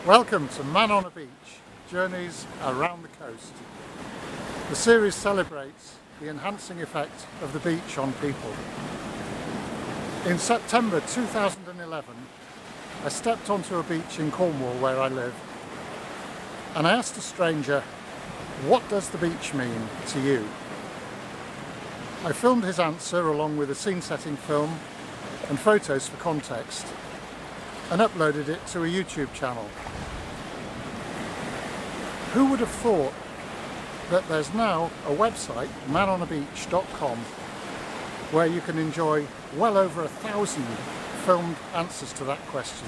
Welcome to Man on a Beach, Journeys Around the Coast. The series celebrates the enhancing effect of the beach on people. In September 2011, I stepped onto a beach in Cornwall where I live, and I asked a stranger, "What does the beach mean to you?" I filmed his answer along with a scene-setting film and photos for context, and uploaded it to a YouTube channel. Who would have thought that there's now a website, manonabeach.com, where you can enjoy well over 1,000 filmed answers to that question.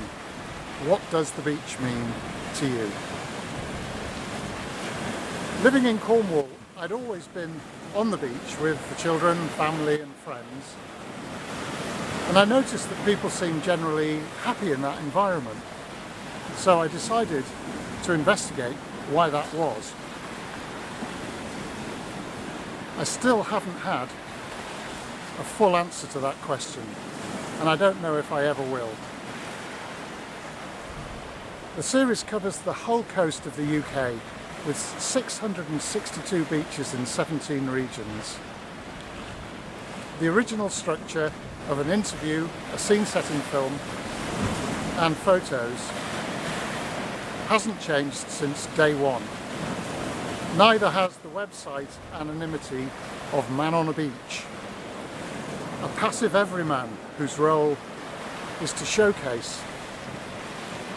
What does the beach mean to you? Living in Cornwall, I'd always been on the beach with the children, family and friends, and I noticed that people seemed generally happy in that environment. So I decided to investigate why that was. I still haven't had a full answer to that question, and I don't know if I ever will. The series covers the whole coast of the UK, with 662 beaches in 17 regions. The original structure of an interview, a scene-setting film and photos hasn't changed since day one. Neither has the website anonymity of Man on a Beach, a passive everyman whose role is to showcase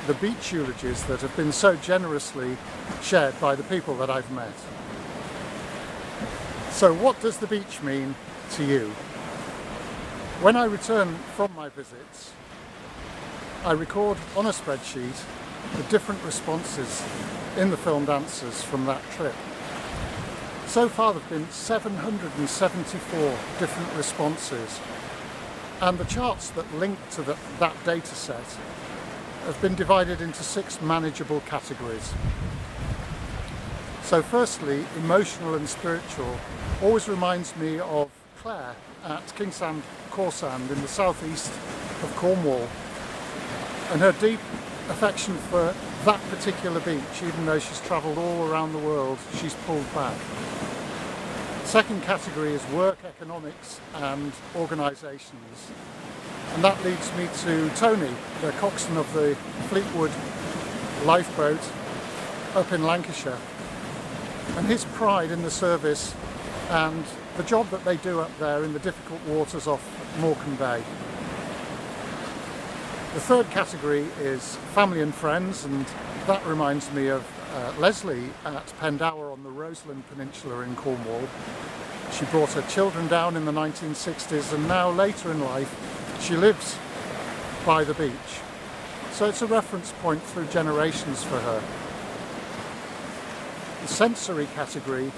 the beach eulogies that have been so generously shared by the people that I've met. So what does the beach mean to you? When I return from my visits, I record on a spreadsheet the different responses in the filmed answers from that trip. So far there have been 774 different responses, and the charts that link to that data set have been divided into 6 manageable categories. So firstly, emotional and spiritual always reminds me of Claire at Kingsand Corsand in the southeast of Cornwall, and her deep affection for that particular beach. Even though she's travelled all around the world, she's pulled back. Second category is work, economics and organisations, and that leads me to Tony, the coxswain of the Fleetwood lifeboat up in Lancashire, and his pride in the service and the job that they do up there in the difficult waters off Morecambe Bay. The third category is family and friends, and that reminds me of Leslie at Pendower on the Roseland Peninsula in Cornwall. She brought her children down in the 1960s, and now later in life she lives by the beach. So it's a reference point through generations for her. The sensory category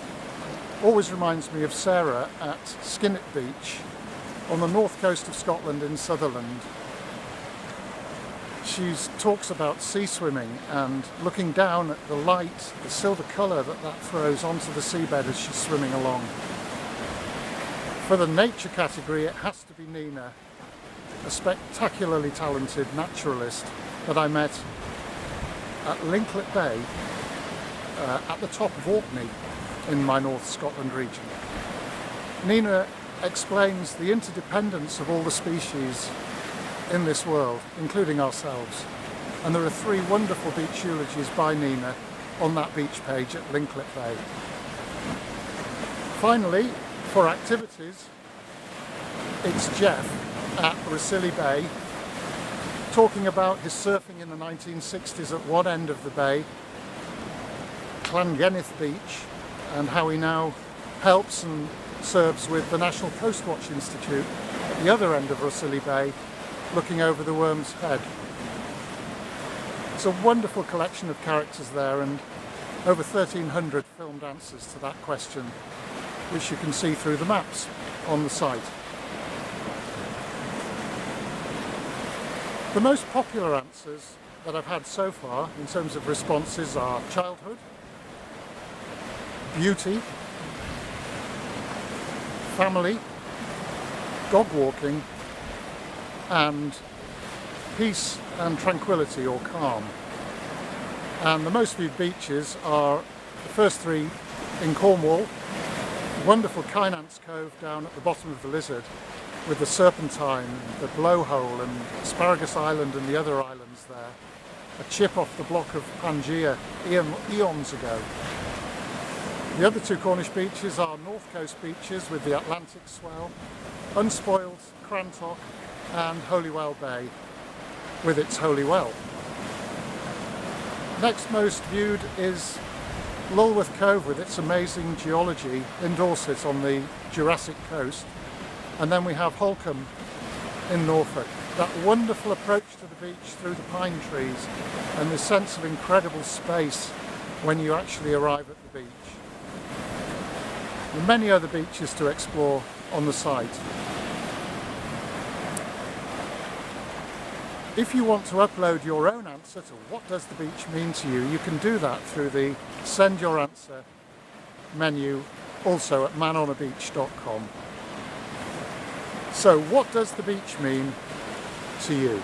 always reminds me of Sarah at Skinnet Beach on the north coast of Scotland in Sutherland. She talks about sea swimming and looking down at the light, the silver colour that throws onto the seabed as she's swimming along. For the nature category, it has to be Nina, a spectacularly talented naturalist that I met at Linklet Bay at the top of Orkney in my North Scotland region. Nina explains the interdependence of all the species in this world, including ourselves, and there are 3 wonderful beach eulogies by Nina on that beach page at Linklet Bay. Finally, for activities, it's Jeff at Rosilly Bay talking about his surfing in the 1960s at one end of the bay, Llangennith Beach, and how he now helps and serves with the National Coast Watch Institute at the other end of Rosilly Bay, looking over the Worm's Head. It's a wonderful collection of characters there, and over 1,300 filmed answers to that question, which you can see through the maps on the site. The most popular answers that I've had so far in terms of responses are childhood, beauty, family, dog walking, and peace and tranquility or calm. And the most viewed beaches are the first three in Cornwall, wonderful Kynance Cove down at the bottom of the Lizard with the Serpentine, the Blowhole and Asparagus Island and the other islands there. A chip off the block of Pangaea eons ago. The other two Cornish beaches are North Coast beaches with the Atlantic swell, Unspoiled Crantock and Holywell Bay with its Holy Well. Next most viewed is Lolwith Cove with its amazing geology in Dorset on the Jurassic coast. And then we have Holcombe in Norfolk. That wonderful approach to the beach through the pine trees and the sense of incredible space when you actually arrive at the beach. There are many other beaches to explore on the site. If you want to upload your own answer to what does the beach mean to you, you can do that through the Send Your Answer menu, also at manonabeach.com. So what does the beach mean to you?